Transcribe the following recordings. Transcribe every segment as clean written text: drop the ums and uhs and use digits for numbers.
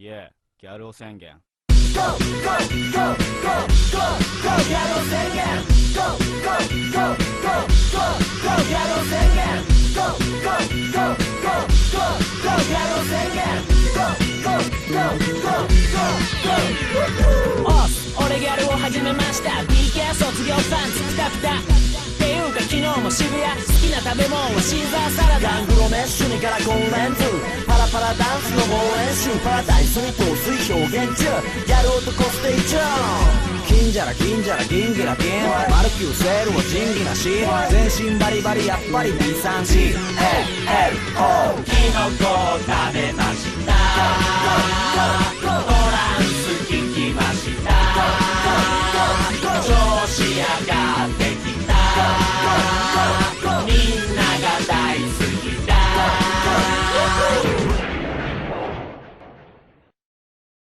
Yeah, ギャル男宣言。Go, go, go, go, go, go, ギャル男宣言 Go, go, go, go, go, go, ギャル男宣言 Go, go, go, go, go, go, ギャル男宣言 Go, go, go, go, go, go おす、俺ギャルを始めました PK 卒業パンツピタピタっていうか昨日も渋谷好きな食べ物はシーザーサラダガングロメッシュにからゴンレンズパラパラダンスの猛練習パラダイスに陶酔表現中ギャル男ステージ金じゃら銀じゃら銀ギラ銀マルキューセールは仁義なし全身バリバリやっぱり B3C SFO キノコを食べましたトランス聞きました調子上がってきたみんなが大好きだ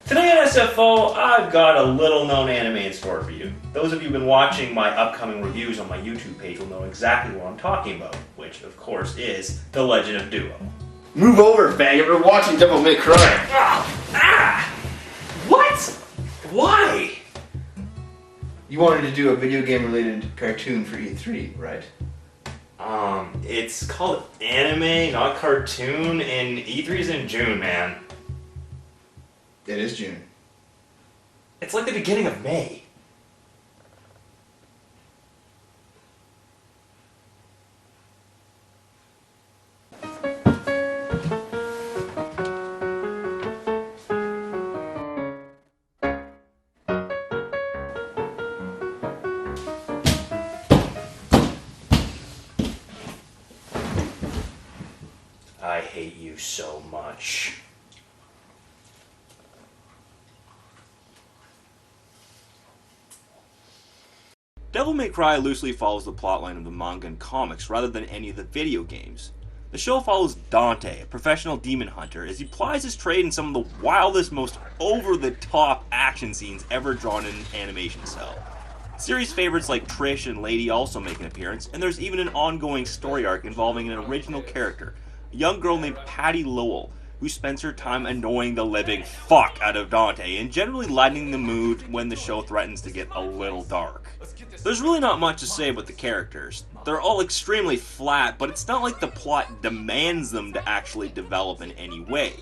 Today on SFO, I've got a little-known anime in store for you. Those of you who've been watching my upcoming reviews on my YouTube page will know exactly what I'm talking about, which, of course, is The Legend of Duo. Move over, faggot. We're watching Devil May Cry. What? Why? You wanted to do a video game-related cartoon for E3, right? It's called anime, not cartoon, and E3's in June, man. It is June. It's like the beginning of May. I hate you so much. Devil May Cry loosely follows the plotline of the manga and comics rather than any of the video games. The show follows Dante, a professional demon hunter, as he plies his trade in some of the wildest, most over-the-top action scenes ever drawn in an animation cell. Series favorites like Trish and Lady also make an appearance, and there's even an ongoing story arc involving an original character, a young girl named Patty Lowell, who spends her time annoying the living fuck out of Dante and generally lightening the mood when the show threatens to get a little dark. There's really not much to say about the characters. They're all extremely flat, but it's not like the plot demands them to actually develop in any way.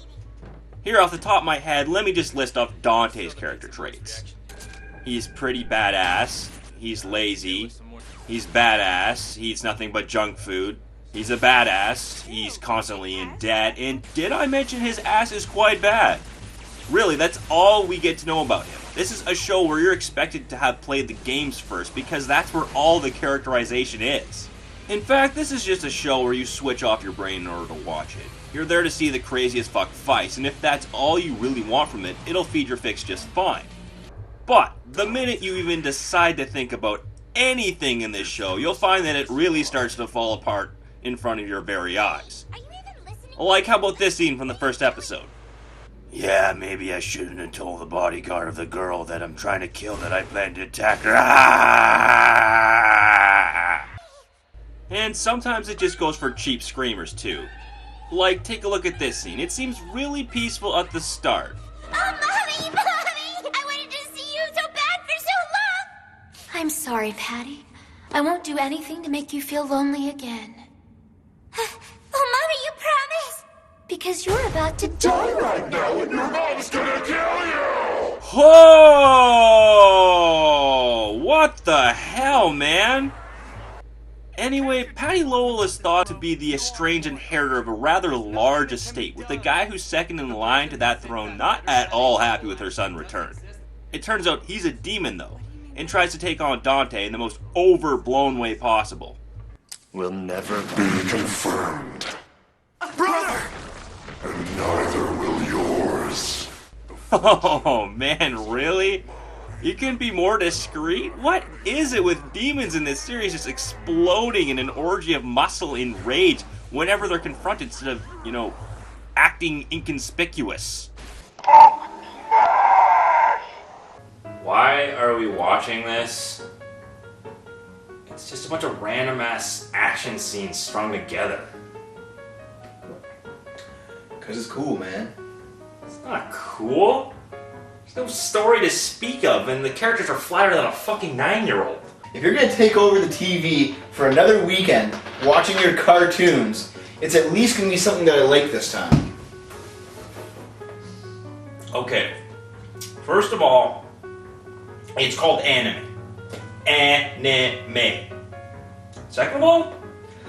Here off the top of my head, let me just list off Dante's character traits. He's pretty badass, he's lazy, he's badass, he eats nothing but junk food, he's a badass, he's constantly in debt, and did I mention his ass is quite bad? Really, that's all we get to know about him. This is a show where you're expected to have played the games first, because that's where all the characterization is. In fact, this is just a show where you switch off your brain in order to watch it. You're there to see the craziest fuck fights, and if that's all you really want from it, it'll feed your fix just fine. But, the minute you even decide to think about anything in this show, you'll find that it really starts to fall apart in front of your very eyes. Like, how about this scene from the first episode? Yeah, maybe I shouldn't have told the bodyguard of the girl that I'm trying to kill that I plan to attack her. And sometimes it just goes for cheap screamers too. Like, take a look at this scene. It seems really peaceful at the start. Oh, Mommy! Mommy! I wanted to see you so bad for so long! I'm sorry, Patty. I won't do anything to make you feel lonely again. Oh, Mommy, you promise? Because you're about to die right now and your mom's gonna kill you! Whoa! What the hell, man? Anyway, Patty Lowell is thought to be the estranged inheritor of a rather large estate, with the guy who's second in line to that throne not at all happy with her son returned. It turns out he's a demon, though, and tries to take on Dante in the most overblown way possible. Will never be confirmed. Brother! And neither will yours. Oh man, really? You can be more discreet? What is it with demons in this series just exploding in an orgy of muscle and rage whenever they're confronted instead of, acting inconspicuous? Why are we watching this? It's just a bunch of random ass action scenes strung together. Cause it's cool, man. It's not cool. cool. There's no story to speak of, and the characters are flatter than a fucking 9-year-old. If you're gonna take over the TV for another weekend watching your cartoons, it's at least gonna be something that I like this time. Okay. First of all, it's called anime. Anime. Second of all,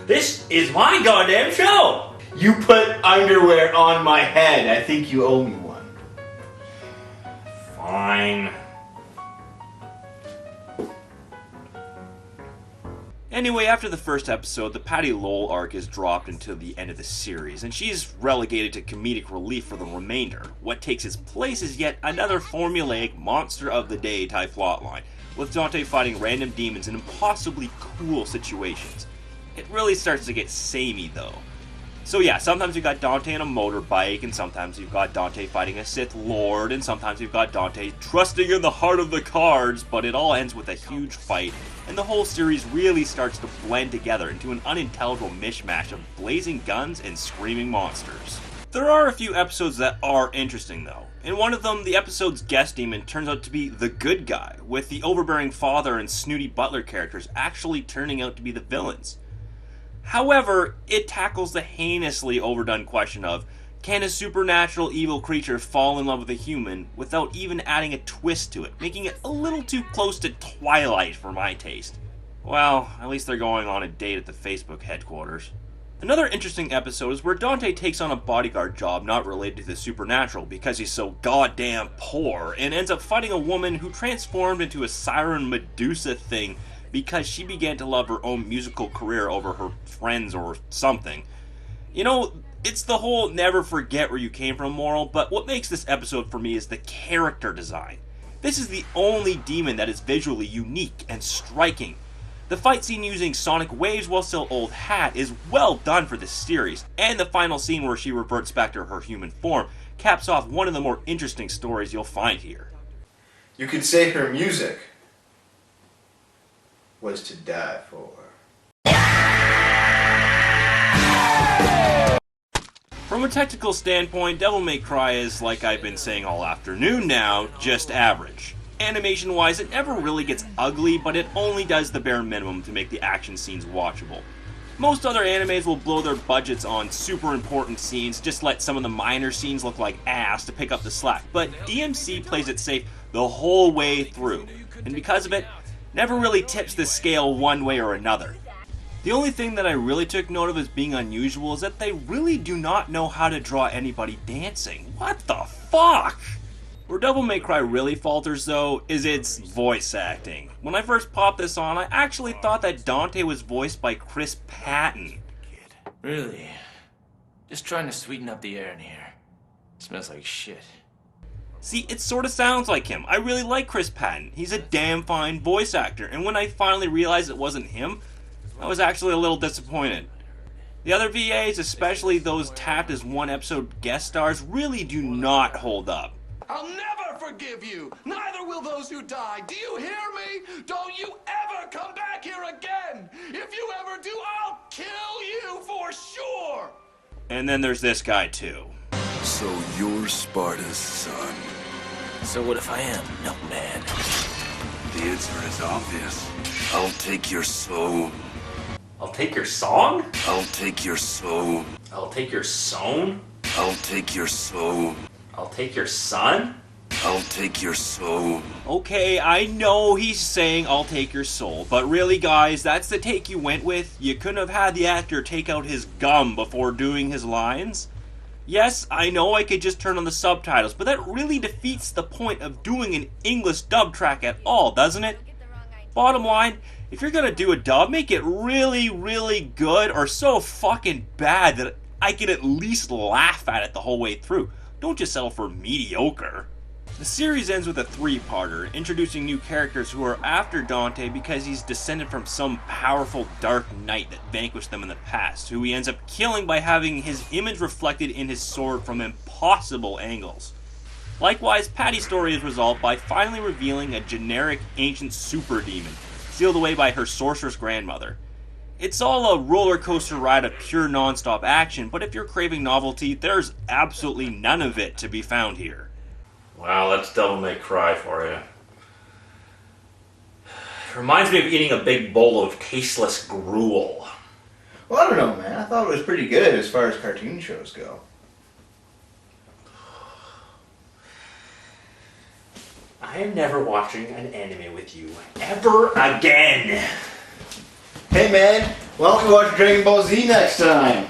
this is my goddamn show! You put underwear on my head. I think you owe me one. Fine. Anyway, after the first episode, the Patty Lowell arc is dropped until the end of the series, and she's relegated to comedic relief for the remainder. What takes its place is yet another formulaic monster of the day type plotline, with Dante fighting random demons in impossibly cool situations. It really starts to get samey though. So yeah, sometimes you've got Dante on a motorbike, and sometimes you've got Dante fighting a Sith Lord, and sometimes you've got Dante trusting in the heart of the cards, but it all ends with a huge fight, and the whole series really starts to blend together into an unintelligible mishmash of blazing guns and screaming monsters. There are a few episodes that are interesting though. In one of them, the episode's guest demon turns out to be the good guy, with the overbearing father and snooty butler characters actually turning out to be the villains. However, it tackles the heinously overdone question of, can a supernatural evil creature fall in love with a human without even adding a twist to it, making it a little too close to Twilight for my taste. Well, at least they're going on a date at the Facebook headquarters. Another interesting episode is where Dante takes on a bodyguard job not related to the supernatural because he's so goddamn poor, and ends up fighting a woman who transformed into a siren Medusa thing because she began to love her own musical career over her friends or something. You know, it's the whole never forget where you came from moral, but what makes this episode for me is the character design. This is the only demon that is visually unique and striking. The fight scene using sonic waves while still old hat is well done for this series, and the final scene where she reverts back to her human form caps off one of the more interesting stories you'll find here. You could say her music was to die for. From a technical standpoint, Devil May Cry is, like I've been saying all afternoon now, just average. Animation-wise, it never really gets ugly, but it only does the bare minimum to make the action scenes watchable. Most other animes will blow their budgets on super important scenes, just let some of the minor scenes look like ass to pick up the slack, but DMC plays it safe the whole way through, and because of it, never really tips the scale one way or another. The only thing that I really took note of as being unusual is that they really do not know how to draw anybody dancing. What the fuck? Where Devil May Cry really falters though is its voice acting. When I first popped this on, I actually thought that Dante was voiced by Chris Patton. Really? Just trying to sweeten up the air in here. Smells like shit. See, it sorta sounds like him. I really like Chris Patton. He's a damn fine voice actor, and when I finally realized it wasn't him, I was actually a little disappointed. The other VAs, especially those tapped as one-episode guest stars, really do not hold up. I'll never forgive you! Neither will those who die! Do you hear me? Don't you ever come back here again! If you ever do, I'll kill you for sure! And then there's this guy too. So you're Sparta's son. So what if I am no man? The answer is obvious. I'll take your soul. I'll take your song? I'll take your soul. I'll take your sewn? I'll take your soul. I'll take your son? I'll take your soul. Okay, I know he's saying I'll take your soul, but really guys, that's the take you went with? You couldn't have had the actor take out his gum before doing his lines? Yes, I know I could just turn on the subtitles, but that really defeats the point of doing an English dub track at all, doesn't it? Bottom line, if you're gonna do a dub, make it really, really good or so fucking bad that I can at least laugh at it the whole way through. Don't just settle for mediocre. The series ends with a three-parter, introducing new characters who are after Dante because he's descended from some powerful dark knight that vanquished them in the past, who he ends up killing by having his image reflected in his sword from impossible angles. Likewise, Patty's story is resolved by finally revealing a generic ancient super demon, sealed away by her sorceress grandmother. It's all a roller coaster ride of pure non-stop action, but if you're craving novelty, there's absolutely none of it to be found here. Wow, that's Devil May Cry for you. Reminds me of eating a big bowl of tasteless gruel. Well, I don't know, man. I thought it was pretty good as far as cartoon shows go. I am never watching an anime with you ever again. Hey, man. Why don't we watch Dragon Ball Z next time?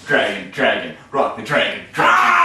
Dragon, dragon, rock the dragon, dragon.